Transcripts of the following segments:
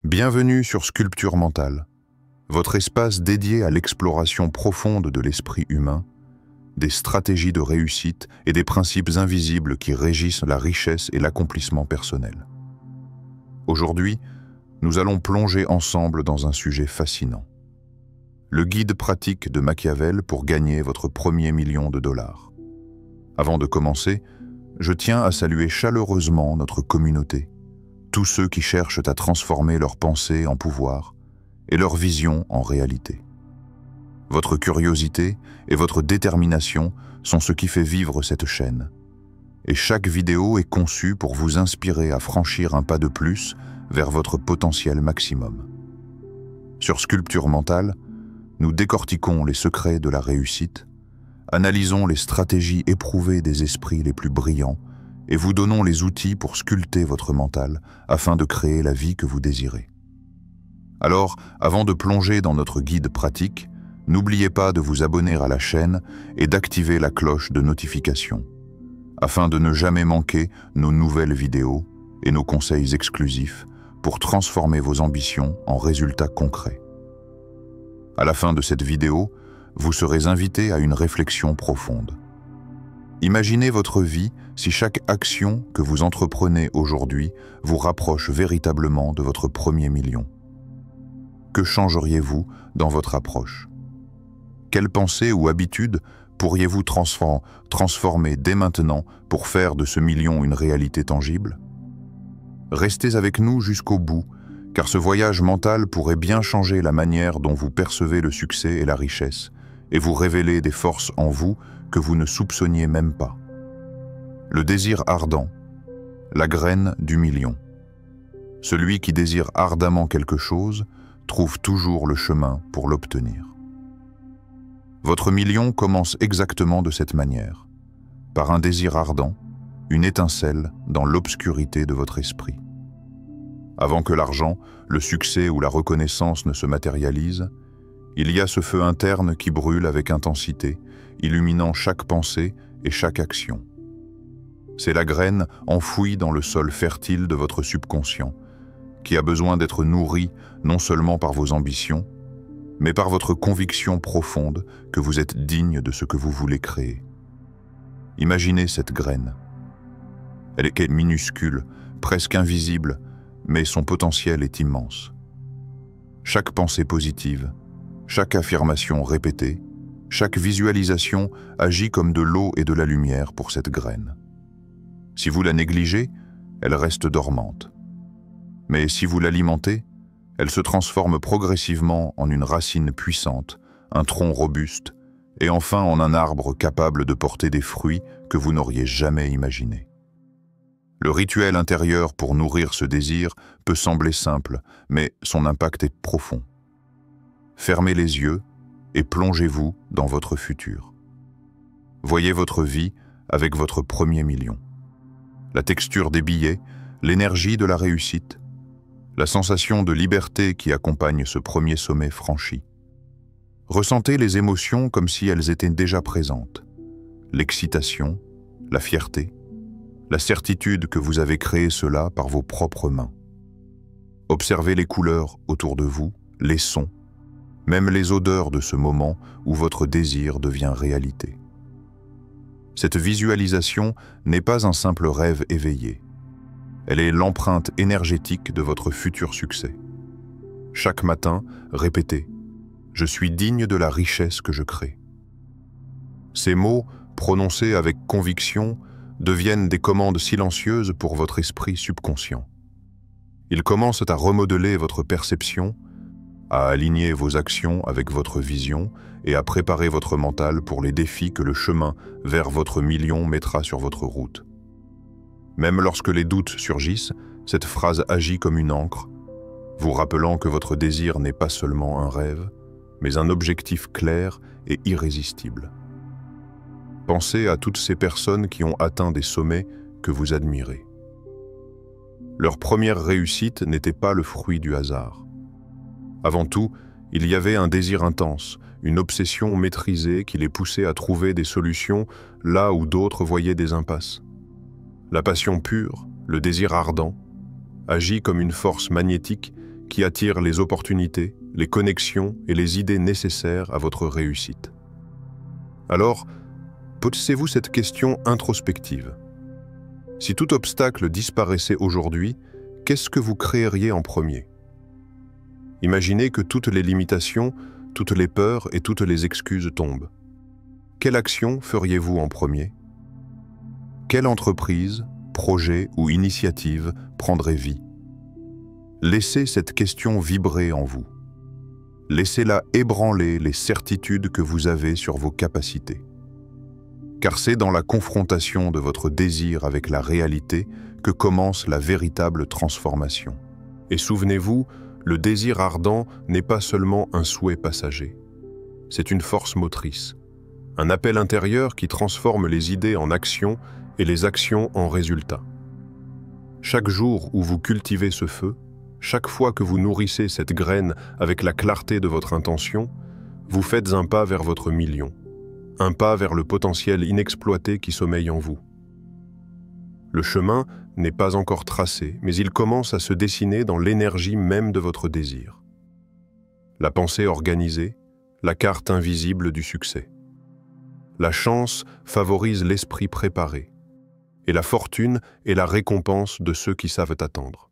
Bienvenue sur Sculpture Mentale, votre espace dédié à l'exploration profonde de l'esprit humain, des stratégies de réussite et des principes invisibles qui régissent la richesse et l'accomplissement personnel. Aujourd'hui, nous allons plonger ensemble dans un sujet fascinant. Le guide pratique de Machiavel pour gagner votre premier million de dollars. Avant de commencer, je tiens à saluer chaleureusement notre communauté, tous ceux qui cherchent à transformer leurs pensées en pouvoir et leur vision en réalité. Votre curiosité et votre détermination sont ce qui fait vivre cette chaîne. Et chaque vidéo est conçue pour vous inspirer à franchir un pas de plus vers votre potentiel maximum. Sur Sculpture Mentale, nous décortiquons les secrets de la réussite, analysons les stratégies éprouvées des esprits les plus brillants et vous donnons les outils pour sculpter votre mental afin de créer la vie que vous désirez. Alors, avant de plonger dans notre guide pratique, n'oubliez pas de vous abonner à la chaîne et d'activer la cloche de notification, afin de ne jamais manquer nos nouvelles vidéos et nos conseils exclusifs pour transformer vos ambitions en résultats concrets. À la fin de cette vidéo, vous serez invité à une réflexion profonde. Imaginez votre vie si chaque action que vous entreprenez aujourd'hui vous rapproche véritablement de votre premier million. Que changeriez-vous dans votre approche? Quelles pensées ou habitudes pourriez-vous transformer dès maintenant pour faire de ce million une réalité tangible? Restez avec nous jusqu'au bout, car ce voyage mental pourrait bien changer la manière dont vous percevez le succès et la richesse, et vous révéler des forces en vous que vous ne soupçonniez même pas. Le désir ardent, la graine du million. Celui qui désire ardemment quelque chose trouve toujours le chemin pour l'obtenir. Votre million commence exactement de cette manière, par un désir ardent, une étincelle dans l'obscurité de votre esprit. Avant que l'argent, le succès ou la reconnaissance ne se matérialisent, il y a ce feu interne qui brûle avec intensité, illuminant chaque pensée et chaque action. C'est la graine enfouie dans le sol fertile de votre subconscient, qui a besoin d'être nourrie non seulement par vos ambitions, mais par votre conviction profonde que vous êtes digne de ce que vous voulez créer. Imaginez cette graine. Elle est minuscule, presque invisible, mais son potentiel est immense. Chaque pensée positive, chaque affirmation répétée, chaque visualisation agit comme de l'eau et de la lumière pour cette graine. Si vous la négligez, elle reste dormante. Mais si vous l'alimentez, elle se transforme progressivement en une racine puissante, un tronc robuste, et enfin en un arbre capable de porter des fruits que vous n'auriez jamais imaginés. Le rituel intérieur pour nourrir ce désir peut sembler simple, mais son impact est profond. Fermez les yeux et plongez-vous dans votre futur. Voyez votre vie avec votre premier million. La texture des billets, l'énergie de la réussite, la sensation de liberté qui accompagne ce premier sommet franchi. Ressentez les émotions comme si elles étaient déjà présentes. L'excitation, la fierté, la certitude que vous avez créé cela par vos propres mains. Observez les couleurs autour de vous, les sons, même les odeurs de ce moment où votre désir devient réalité. Cette visualisation n'est pas un simple rêve éveillé. Elle est l'empreinte énergétique de votre futur succès. Chaque matin, répétez « Je suis digne de la richesse que je crée ». Ces mots, prononcés avec conviction, deviennent des commandes silencieuses pour votre esprit subconscient. Ils commencent à remodeler votre perception, à aligner vos actions avec votre vision et à préparer votre mental pour les défis que le chemin vers votre million mettra sur votre route. Même lorsque les doutes surgissent, cette phrase agit comme une encre, vous rappelant que votre désir n'est pas seulement un rêve, mais un objectif clair et irrésistible. Pensez à toutes ces personnes qui ont atteint des sommets que vous admirez. Leur première réussite n'était pas le fruit du hasard. Avant tout, il y avait un désir intense, une obsession maîtrisée qui les poussait à trouver des solutions là où d'autres voyaient des impasses. La passion pure, le désir ardent, agit comme une force magnétique qui attire les opportunités, les connexions et les idées nécessaires à votre réussite. Alors, posez-vous cette question introspective. Si tout obstacle disparaissait aujourd'hui, qu'est-ce que vous créeriez en premier? Imaginez que toutes les limitations, toutes les peurs et toutes les excuses tombent. Quelle action feriez-vous en premier? Quelle entreprise, projet ou initiative prendrait vie? Laissez cette question vibrer en vous. Laissez-la ébranler les certitudes que vous avez sur vos capacités. Car c'est dans la confrontation de votre désir avec la réalité que commence la véritable transformation. Et souvenez-vous, le désir ardent n'est pas seulement un souhait passager. C'est une force motrice, un appel intérieur qui transforme les idées en actions et les actions en résultats. Chaque jour où vous cultivez ce feu, chaque fois que vous nourrissez cette graine avec la clarté de votre intention, vous faites un pas vers votre million, un pas vers le potentiel inexploité qui sommeille en vous. Le chemin n'est pas encore tracé, mais il commence à se dessiner dans l'énergie même de votre désir. La pensée organisée, la carte invisible du succès. La chance favorise l'esprit préparé, et la fortune est la récompense de ceux qui savent attendre.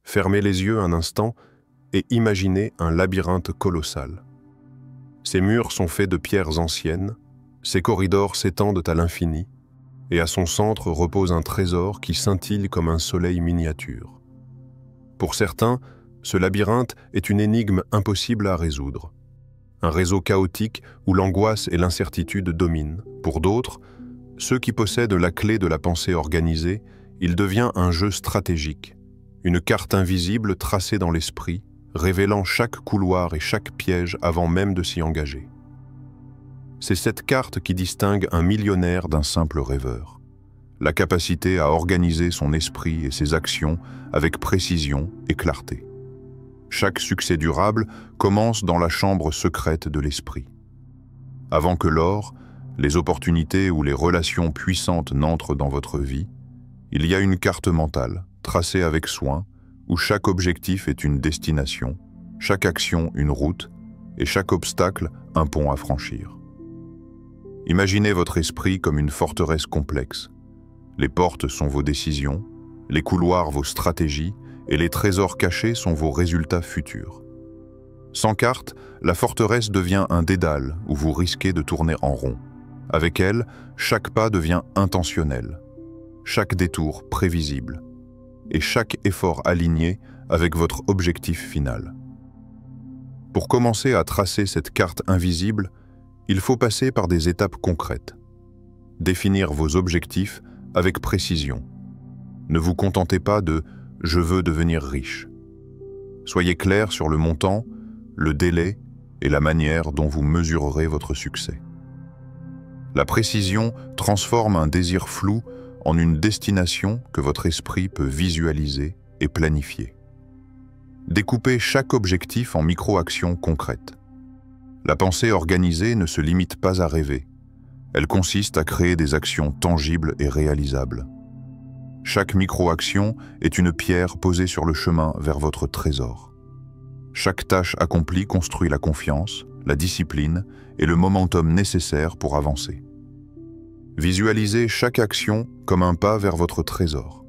Fermez les yeux un instant et imaginez un labyrinthe colossal. Ses murs sont faits de pierres anciennes, ses corridors s'étendent à l'infini, et à son centre repose un trésor qui scintille comme un soleil miniature. Pour certains, ce labyrinthe est une énigme impossible à résoudre. Un réseau chaotique où l'angoisse et l'incertitude dominent. Pour d'autres, ceux qui possèdent la clé de la pensée organisée, il devient un jeu stratégique, une carte invisible tracée dans l'esprit, révélant chaque couloir et chaque piège avant même de s'y engager. C'est cette carte qui distingue un millionnaire d'un simple rêveur. La capacité à organiser son esprit et ses actions avec précision et clarté. Chaque succès durable commence dans la chambre secrète de l'esprit. Avant que l'or, les opportunités ou les relations puissantes n'entrent dans votre vie, il y a une carte mentale, tracée avec soin, où chaque objectif est une destination, chaque action une route, et chaque obstacle un pont à franchir. Imaginez votre esprit comme une forteresse complexe. Les portes sont vos décisions, les couloirs vos stratégies, et les trésors cachés sont vos résultats futurs. Sans carte, la forteresse devient un dédale où vous risquez de tourner en rond. Avec elle, chaque pas devient intentionnel, chaque détour prévisible, et chaque effort aligné avec votre objectif final. Pour commencer à tracer cette carte invisible, il faut passer par des étapes concrètes. Définir vos objectifs avec précision. Ne vous contentez pas de « je veux devenir riche ». Soyez clair sur le montant, le délai et la manière dont vous mesurerez votre succès. La précision transforme un désir flou en une destination que votre esprit peut visualiser et planifier. Découpez chaque objectif en micro-actions concrètes. La pensée organisée ne se limite pas à rêver. Elle consiste à créer des actions tangibles et réalisables. Chaque micro-action est une pierre posée sur le chemin vers votre trésor. Chaque tâche accomplie construit la confiance, la discipline et le momentum nécessaire pour avancer. Visualisez chaque action comme un pas vers votre trésor.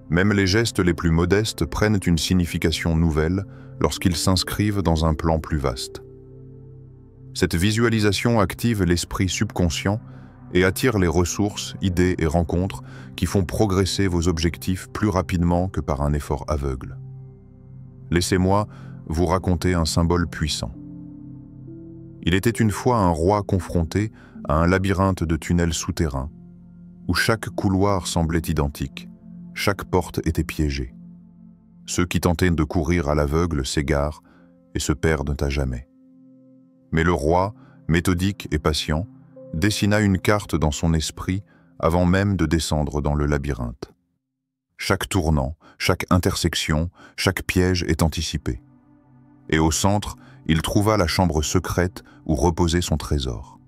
Même les gestes les plus modestes prennent une signification nouvelle lorsqu'ils s'inscrivent dans un plan plus vaste. Cette visualisation active l'esprit subconscient et attire les ressources, idées et rencontres qui font progresser vos objectifs plus rapidement que par un effort aveugle. Laissez-moi vous raconter un symbole puissant. Il était une fois un roi confronté à un labyrinthe de tunnels souterrains, où chaque couloir semblait identique, chaque porte était piégée. Ceux qui tentaient de courir à l'aveugle s'égarent et se perdent à jamais. Mais le roi, méthodique et patient, dessina une carte dans son esprit avant même de descendre dans le labyrinthe. Chaque tournant, chaque intersection, chaque piège est anticipé. Et au centre, il trouva la chambre secrète où reposait son trésor.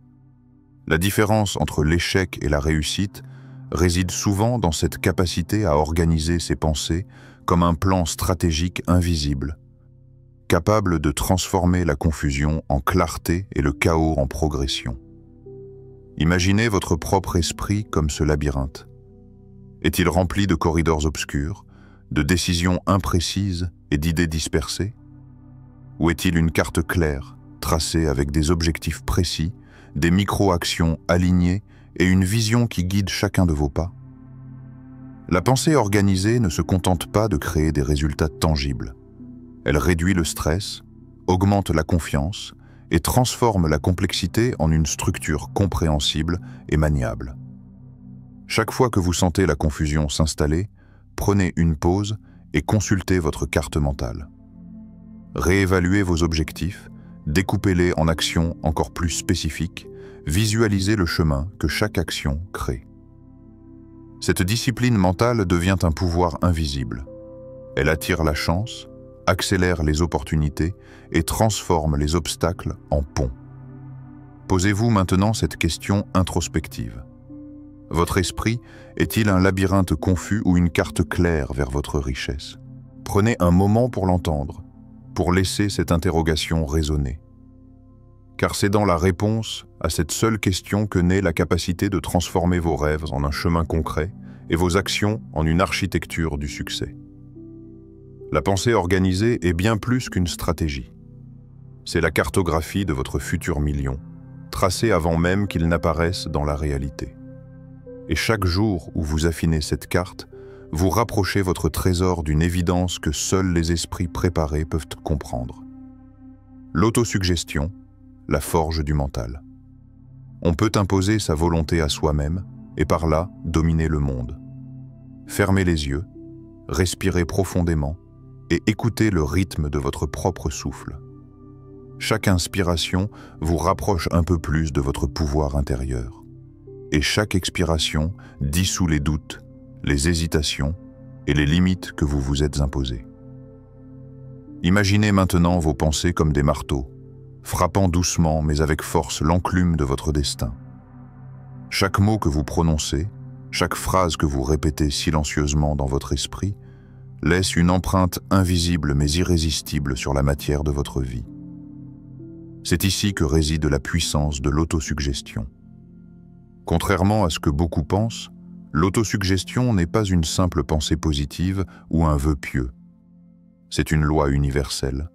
La différence entre l'échec et la réussite réside souvent dans cette capacité à organiser ses pensées comme un plan stratégique invisible, capable de transformer la confusion en clarté et le chaos en progression. Imaginez votre propre esprit comme ce labyrinthe. Est-il rempli de corridors obscurs, de décisions imprécises et d'idées dispersées? Ou est-il une carte claire, tracée avec des objectifs précis, des micro-actions alignées et une vision qui guide chacun de vos pas? La pensée organisée ne se contente pas de créer des résultats tangibles. Elle réduit le stress, augmente la confiance et transforme la complexité en une structure compréhensible et maniable. Chaque fois que vous sentez la confusion s'installer, prenez une pause et consultez votre carte mentale. Réévaluez vos objectifs, découpez-les en actions encore plus spécifiques, visualisez le chemin que chaque action crée. Cette discipline mentale devient un pouvoir invisible. Elle attire la chance, accélère les opportunités et transforme les obstacles en ponts. Posez-vous maintenant cette question introspective. Votre esprit est-il un labyrinthe confus ou une carte claire vers votre richesse? Prenez un moment pour l'entendre, pour laisser cette interrogation résonner. Car c'est dans la réponse à cette seule question que naît la capacité de transformer vos rêves en un chemin concret et vos actions en une architecture du succès. La pensée organisée est bien plus qu'une stratégie. C'est la cartographie de votre futur million, tracée avant même qu'il n'apparaisse dans la réalité. Et chaque jour où vous affinez cette carte, vous rapprochez votre trésor d'une évidence que seuls les esprits préparés peuvent comprendre. L'autosuggestion, la forge du mental. On peut imposer sa volonté à soi-même et par là dominer le monde. Fermez les yeux, respirez profondément et écoutez le rythme de votre propre souffle. Chaque inspiration vous rapproche un peu plus de votre pouvoir intérieur. Et chaque expiration dissout les doutes, les hésitations et les limites que vous vous êtes imposées. Imaginez maintenant vos pensées comme des marteaux, frappant doucement mais avec force l'enclume de votre destin. Chaque mot que vous prononcez, chaque phrase que vous répétez silencieusement dans votre esprit, laisse une empreinte invisible mais irrésistible sur la matière de votre vie. C'est ici que réside la puissance de l'autosuggestion. Contrairement à ce que beaucoup pensent, l'autosuggestion n'est pas une simple pensée positive ou un vœu pieux. C'est une loi universelle,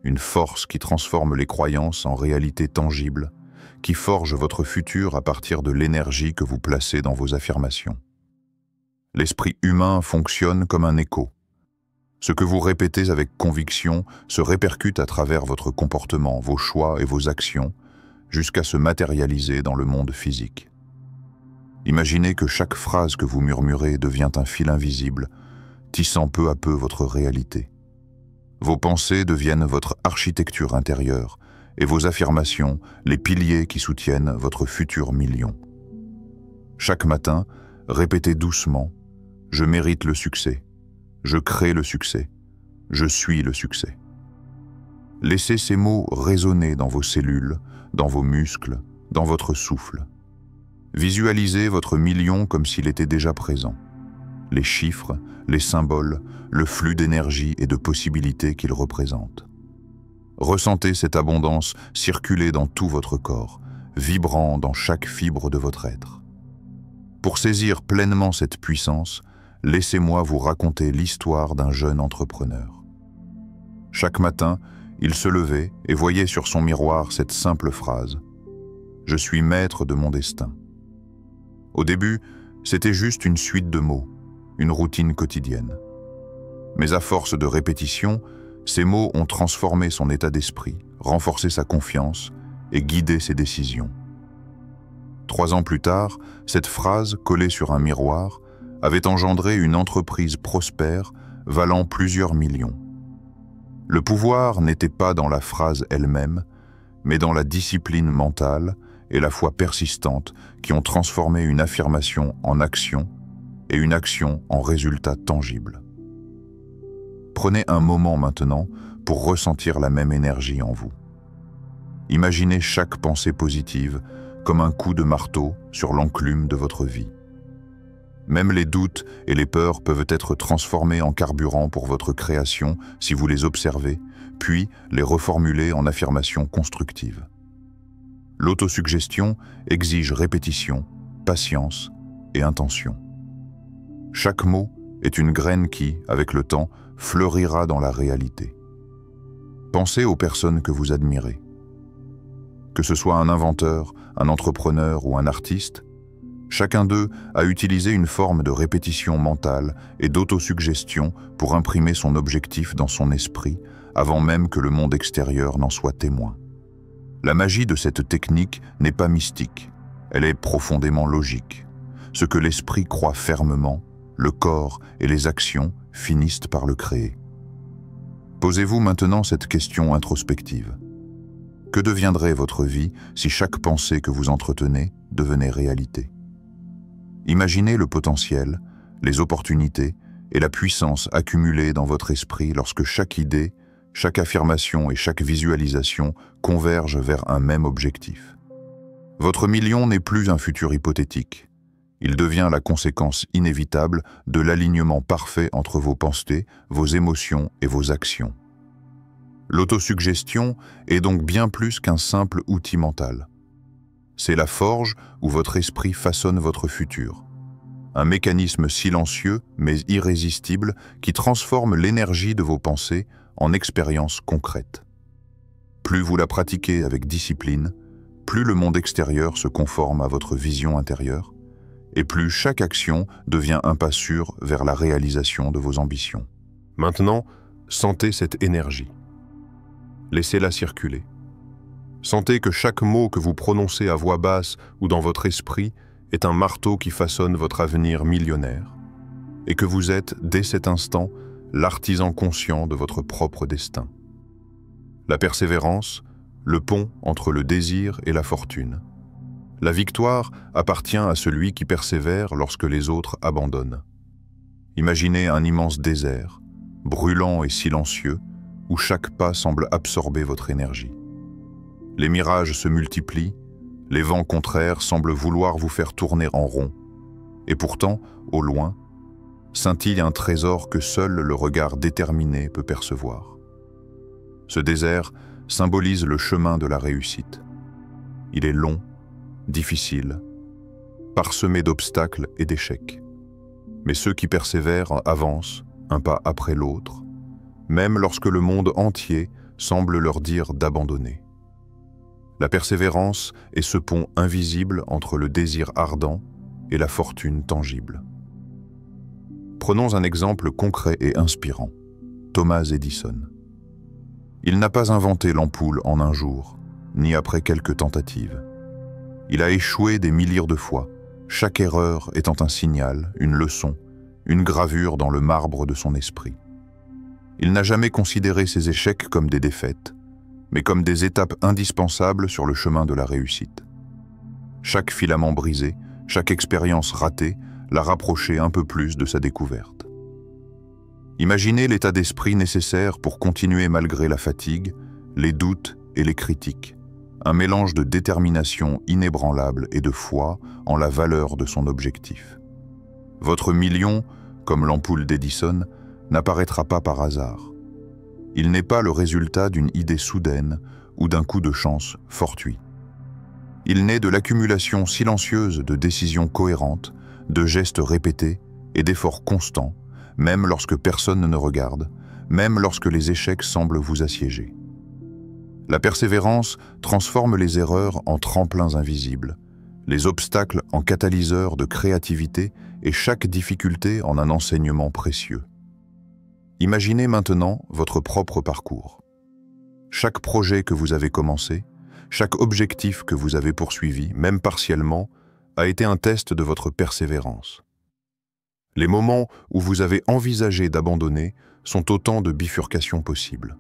une force qui transforme les croyances en réalité tangible, qui forge votre futur à partir de l'énergie que vous placez dans vos affirmations. L'esprit humain fonctionne comme un écho. Ce que vous répétez avec conviction se répercute à travers votre comportement, vos choix et vos actions, jusqu'à se matérialiser dans le monde physique. Imaginez que chaque phrase que vous murmurez devient un fil invisible, tissant peu à peu votre réalité. Vos pensées deviennent votre architecture intérieure et vos affirmations, les piliers qui soutiennent votre futur million. Chaque matin, répétez doucement « Je mérite le succès ». Je crée le succès. Je suis le succès. Laissez ces mots résonner dans vos cellules, dans vos muscles, dans votre souffle. Visualisez votre million comme s'il était déjà présent. Les chiffres, les symboles, le flux d'énergie et de possibilités qu'il représente. Ressentez cette abondance circuler dans tout votre corps, vibrant dans chaque fibre de votre être. Pour saisir pleinement cette puissance, laissez-moi vous raconter l'histoire d'un jeune entrepreneur. Chaque matin, il se levait et voyait sur son miroir cette simple phrase « Je suis maître de mon destin ». Au début, c'était juste une suite de mots, une routine quotidienne. Mais à force de répétition, ces mots ont transformé son état d'esprit, renforcé sa confiance et guidé ses décisions. 3 ans plus tard, cette phrase, collée sur un miroir, avait engendré une entreprise prospère valant plusieurs millions. Le pouvoir n'était pas dans la phrase elle-même, mais dans la discipline mentale et la foi persistante qui ont transformé une affirmation en action et une action en résultat tangible. Prenez un moment maintenant pour ressentir la même énergie en vous. Imaginez chaque pensée positive comme un coup de marteau sur l'enclume de votre vie. Même les doutes et les peurs peuvent être transformés en carburant pour votre création si vous les observez, puis les reformuler en affirmations constructives. L'autosuggestion exige répétition, patience et intention. Chaque mot est une graine qui, avec le temps, fleurira dans la réalité. Pensez aux personnes que vous admirez. Que ce soit un inventeur, un entrepreneur ou un artiste, chacun d'eux a utilisé une forme de répétition mentale et d'autosuggestion pour imprimer son objectif dans son esprit avant même que le monde extérieur n'en soit témoin. La magie de cette technique n'est pas mystique, elle est profondément logique. Ce que l'esprit croit fermement, le corps et les actions finissent par le créer. Posez-vous maintenant cette question introspective. Que deviendrait votre vie si chaque pensée que vous entretenez devenait réalité? Imaginez le potentiel, les opportunités et la puissance accumulée dans votre esprit lorsque chaque idée, chaque affirmation et chaque visualisation convergent vers un même objectif. Votre million n'est plus un futur hypothétique. Il devient la conséquence inévitable de l'alignement parfait entre vos pensées, vos émotions et vos actions. L'autosuggestion est donc bien plus qu'un simple outil mental. C'est la forge où votre esprit façonne votre futur. Un mécanisme silencieux mais irrésistible qui transforme l'énergie de vos pensées en expériences concrètes. Plus vous la pratiquez avec discipline, plus le monde extérieur se conforme à votre vision intérieure, et plus chaque action devient un pas sûr vers la réalisation de vos ambitions. Maintenant, sentez cette énergie. Laissez-la circuler. Sentez que chaque mot que vous prononcez à voix basse ou dans votre esprit est un marteau qui façonne votre avenir millionnaire, et que vous êtes, dès cet instant, l'artisan conscient de votre propre destin. La persévérance, le pont entre le désir et la fortune. La victoire appartient à celui qui persévère lorsque les autres abandonnent. Imaginez un immense désert, brûlant et silencieux, où chaque pas semble absorber votre énergie. Les mirages se multiplient, les vents contraires semblent vouloir vous faire tourner en rond, et pourtant, au loin, scintille un trésor que seul le regard déterminé peut percevoir. Ce désert symbolise le chemin de la réussite. Il est long, difficile, parsemé d'obstacles et d'échecs. Mais ceux qui persévèrent avancent, un pas après l'autre, même lorsque le monde entier semble leur dire d'abandonner. La persévérance est ce pont invisible entre le désir ardent et la fortune tangible. Prenons un exemple concret et inspirant, Thomas Edison. Il n'a pas inventé l'ampoule en un jour, ni après quelques tentatives. Il a échoué des milliers de fois, chaque erreur étant un signal, une leçon, une gravure dans le marbre de son esprit. Il n'a jamais considéré ses échecs comme des défaites, mais comme des étapes indispensables sur le chemin de la réussite. Chaque filament brisé, chaque expérience ratée l'a rapproché un peu plus de sa découverte. Imaginez l'état d'esprit nécessaire pour continuer malgré la fatigue, les doutes et les critiques. Un mélange de détermination inébranlable et de foi en la valeur de son objectif. Votre million, comme l'ampoule d'Edison, n'apparaîtra pas par hasard. Il n'est pas le résultat d'une idée soudaine ou d'un coup de chance fortuit. Il naît de l'accumulation silencieuse de décisions cohérentes, de gestes répétés et d'efforts constants, même lorsque personne ne regarde, même lorsque les échecs semblent vous assiéger. La persévérance transforme les erreurs en tremplins invisibles, les obstacles en catalyseurs de créativité et chaque difficulté en un enseignement précieux. Imaginez maintenant votre propre parcours. Chaque projet que vous avez commencé, chaque objectif que vous avez poursuivi, même partiellement, a été un test de votre persévérance. Les moments où vous avez envisagé d'abandonner sont autant de bifurcations possibles.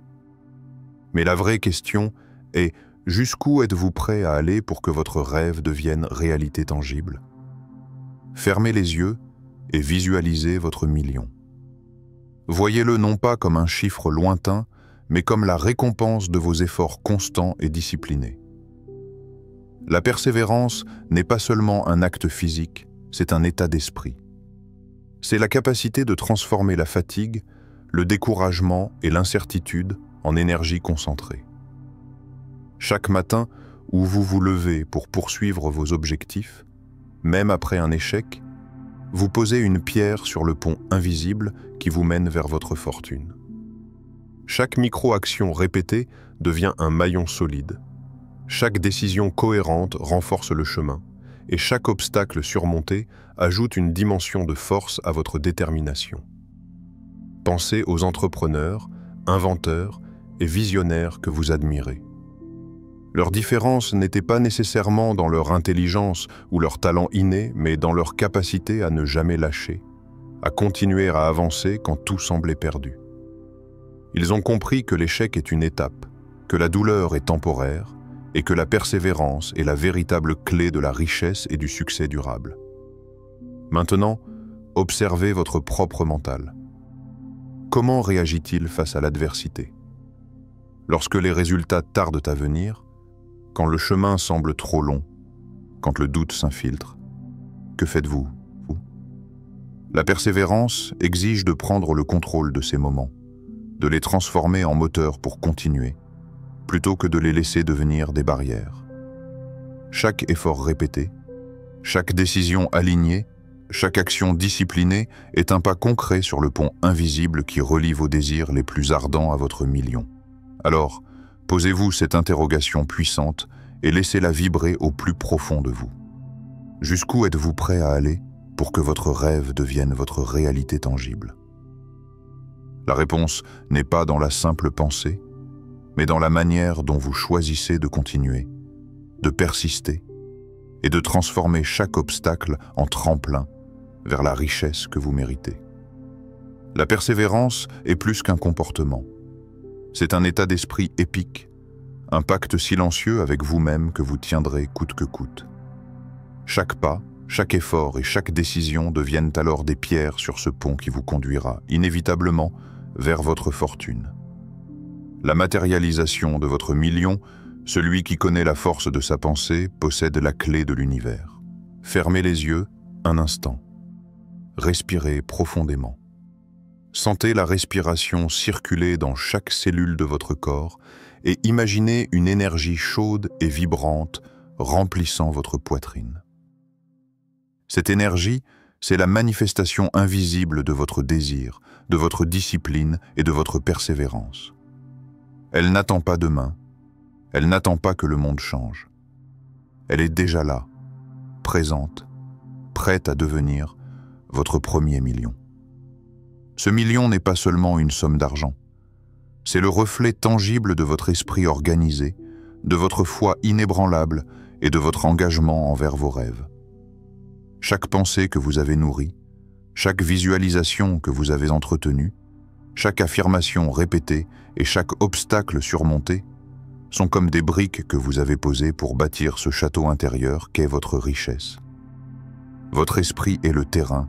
Mais la vraie question est, jusqu'où êtes-vous prêt à aller pour que votre rêve devienne réalité tangible? Fermez les yeux et visualisez votre million. Voyez-le non pas comme un chiffre lointain, mais comme la récompense de vos efforts constants et disciplinés. La persévérance n'est pas seulement un acte physique, c'est un état d'esprit. C'est la capacité de transformer la fatigue, le découragement et l'incertitude en énergie concentrée. Chaque matin où vous vous levez pour poursuivre vos objectifs, même après un échec, vous posez une pierre sur le pont invisible qui vous mène vers votre fortune. Chaque micro-action répétée devient un maillon solide. Chaque décision cohérente renforce le chemin, et chaque obstacle surmonté ajoute une dimension de force à votre détermination. Pensez aux entrepreneurs, inventeurs et visionnaires que vous admirez. Leur différence n'était pas nécessairement dans leur intelligence ou leur talent inné, mais dans leur capacité à ne jamais lâcher, à continuer à avancer quand tout semblait perdu. Ils ont compris que l'échec est une étape, que la douleur est temporaire et que la persévérance est la véritable clé de la richesse et du succès durable. Maintenant, observez votre propre mental. Comment réagit-il face à l'adversité? Lorsque les résultats tardent à venir, quand le chemin semble trop long, quand le doute s'infiltre, que faites-vous, vous? La persévérance exige de prendre le contrôle de ces moments, de les transformer en moteur pour continuer, plutôt que de les laisser devenir des barrières. Chaque effort répété, chaque décision alignée, chaque action disciplinée est un pas concret sur le pont invisible qui relie vos désirs les plus ardents à votre million. Alors, posez-vous cette interrogation puissante et laissez-la vibrer au plus profond de vous. Jusqu'où êtes-vous prêt à aller pour que votre rêve devienne votre réalité tangible? La réponse n'est pas dans la simple pensée, mais dans la manière dont vous choisissez de continuer, de persister et de transformer chaque obstacle en tremplin vers la richesse que vous méritez. La persévérance est plus qu'un comportement. C'est un état d'esprit épique, un pacte silencieux avec vous-même que vous tiendrez coûte que coûte. Chaque pas, chaque effort et chaque décision deviennent alors des pierres sur ce pont qui vous conduira inévitablement vers votre fortune. La matérialisation de votre million, celui qui connaît la force de sa pensée, possède la clé de l'univers. Fermez les yeux un instant. Respirez profondément. Sentez la respiration circuler dans chaque cellule de votre corps et imaginez une énergie chaude et vibrante remplissant votre poitrine. Cette énergie, c'est la manifestation invisible de votre désir, de votre discipline et de votre persévérance. Elle n'attend pas demain, elle n'attend pas que le monde change. Elle est déjà là, présente, prête à devenir votre premier million. Ce million n'est pas seulement une somme d'argent. C'est le reflet tangible de votre esprit organisé, de votre foi inébranlable et de votre engagement envers vos rêves. Chaque pensée que vous avez nourrie, chaque visualisation que vous avez entretenue, chaque affirmation répétée et chaque obstacle surmonté sont comme des briques que vous avez posées pour bâtir ce château intérieur qu'est votre richesse. Votre esprit est le terrain,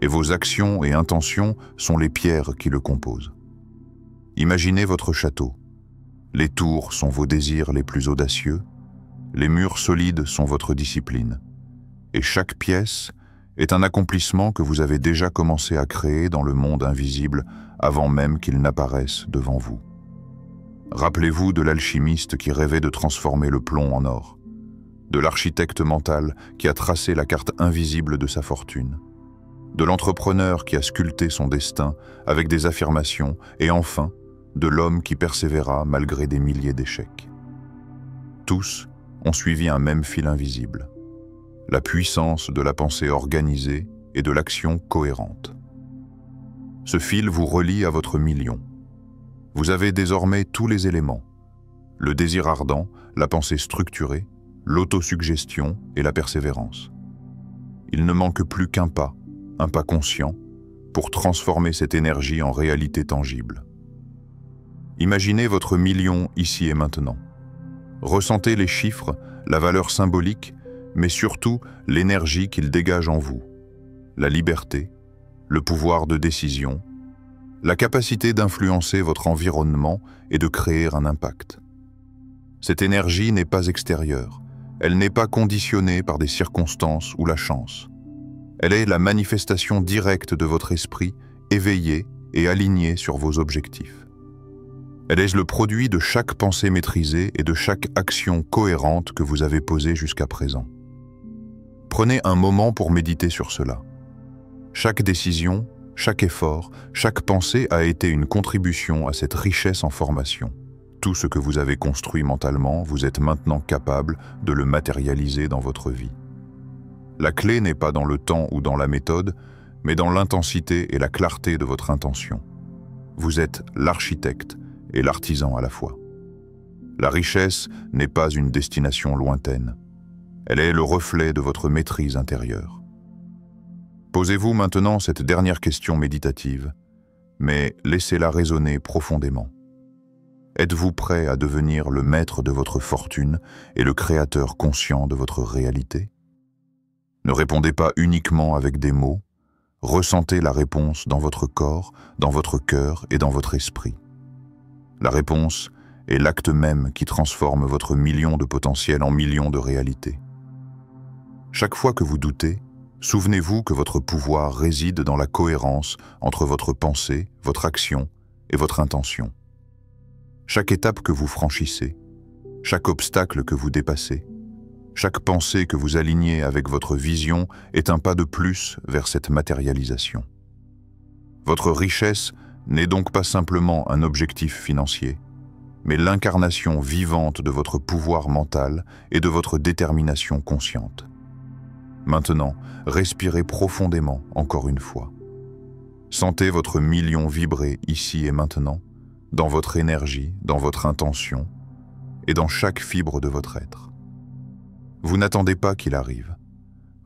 et vos actions et intentions sont les pierres qui le composent. Imaginez votre château. Les tours sont vos désirs les plus audacieux, les murs solides sont votre discipline, et chaque pièce est un accomplissement que vous avez déjà commencé à créer dans le monde invisible avant même qu'il n'apparaisse devant vous. Rappelez-vous de l'alchimiste qui rêvait de transformer le plomb en or, de l'architecte mental qui a tracé la carte invisible de sa fortune, de l'entrepreneur qui a sculpté son destin avec des affirmations et enfin, de l'homme qui persévéra malgré des milliers d'échecs. Tous ont suivi un même fil invisible, la puissance de la pensée organisée et de l'action cohérente. Ce fil vous relie à votre million. Vous avez désormais tous les éléments, le désir ardent, la pensée structurée, l'autosuggestion et la persévérance. Il ne manque plus qu'un pas conscient, pour transformer cette énergie en réalité tangible. Imaginez votre million ici et maintenant. Ressentez les chiffres, la valeur symbolique, mais surtout l'énergie qu'il dégage en vous, la liberté, le pouvoir de décision, la capacité d'influencer votre environnement et de créer un impact. Cette énergie n'est pas extérieure, elle n'est pas conditionnée par des circonstances ou la chance. Elle est la manifestation directe de votre esprit, éveillé et aligné sur vos objectifs. Elle est le produit de chaque pensée maîtrisée et de chaque action cohérente que vous avez posée jusqu'à présent. Prenez un moment pour méditer sur cela. Chaque décision, chaque effort, chaque pensée a été une contribution à cette richesse en formation. Tout ce que vous avez construit mentalement, vous êtes maintenant capable de le matérialiser dans votre vie. La clé n'est pas dans le temps ou dans la méthode, mais dans l'intensité et la clarté de votre intention. Vous êtes l'architecte et l'artisan à la fois. La richesse n'est pas une destination lointaine. Elle est le reflet de votre maîtrise intérieure. Posez-vous maintenant cette dernière question méditative, mais laissez-la résonner profondément. Êtes-vous prêt à devenir le maître de votre fortune et le créateur conscient de votre réalité? Ne répondez pas uniquement avec des mots, ressentez la réponse dans votre corps, dans votre cœur et dans votre esprit. La réponse est l'acte même qui transforme votre million de potentiel en millions de réalités. Chaque fois que vous doutez, souvenez-vous que votre pouvoir réside dans la cohérence entre votre pensée, votre action et votre intention. Chaque étape que vous franchissez, chaque obstacle que vous dépassez, chaque pensée que vous alignez avec votre vision est un pas de plus vers cette matérialisation. Votre richesse n'est donc pas simplement un objectif financier, mais l'incarnation vivante de votre pouvoir mental et de votre détermination consciente. Maintenant, respirez profondément encore une fois. Sentez votre million vibrer ici et maintenant, dans votre énergie, dans votre intention et dans chaque fibre de votre être. Vous n'attendez pas qu'il arrive.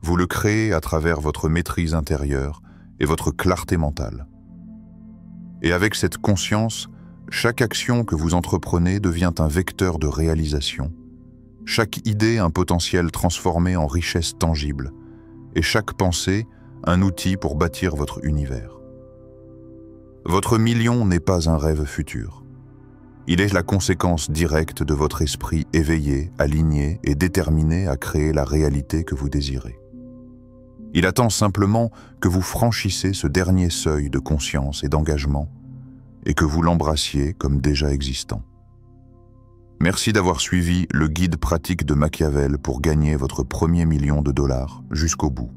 Vous le créez à travers votre maîtrise intérieure et votre clarté mentale. Et avec cette conscience, chaque action que vous entreprenez devient un vecteur de réalisation, chaque idée un potentiel transformé en richesse tangible, et chaque pensée un outil pour bâtir votre univers. Votre million n'est pas un rêve futur. Il est la conséquence directe de votre esprit éveillé, aligné et déterminé à créer la réalité que vous désirez. Il attend simplement que vous franchissez ce dernier seuil de conscience et d'engagement et que vous l'embrassiez comme déjà existant. Merci d'avoir suivi le guide pratique de Machiavel pour gagner votre premier million de dollars jusqu'au bout.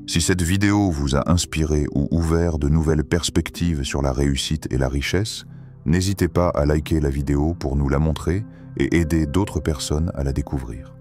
Si cette vidéo vous a inspiré ou ouvert de nouvelles perspectives sur la réussite et la richesse, n'hésitez pas à liker la vidéo pour nous la montrer et aider d'autres personnes à la découvrir.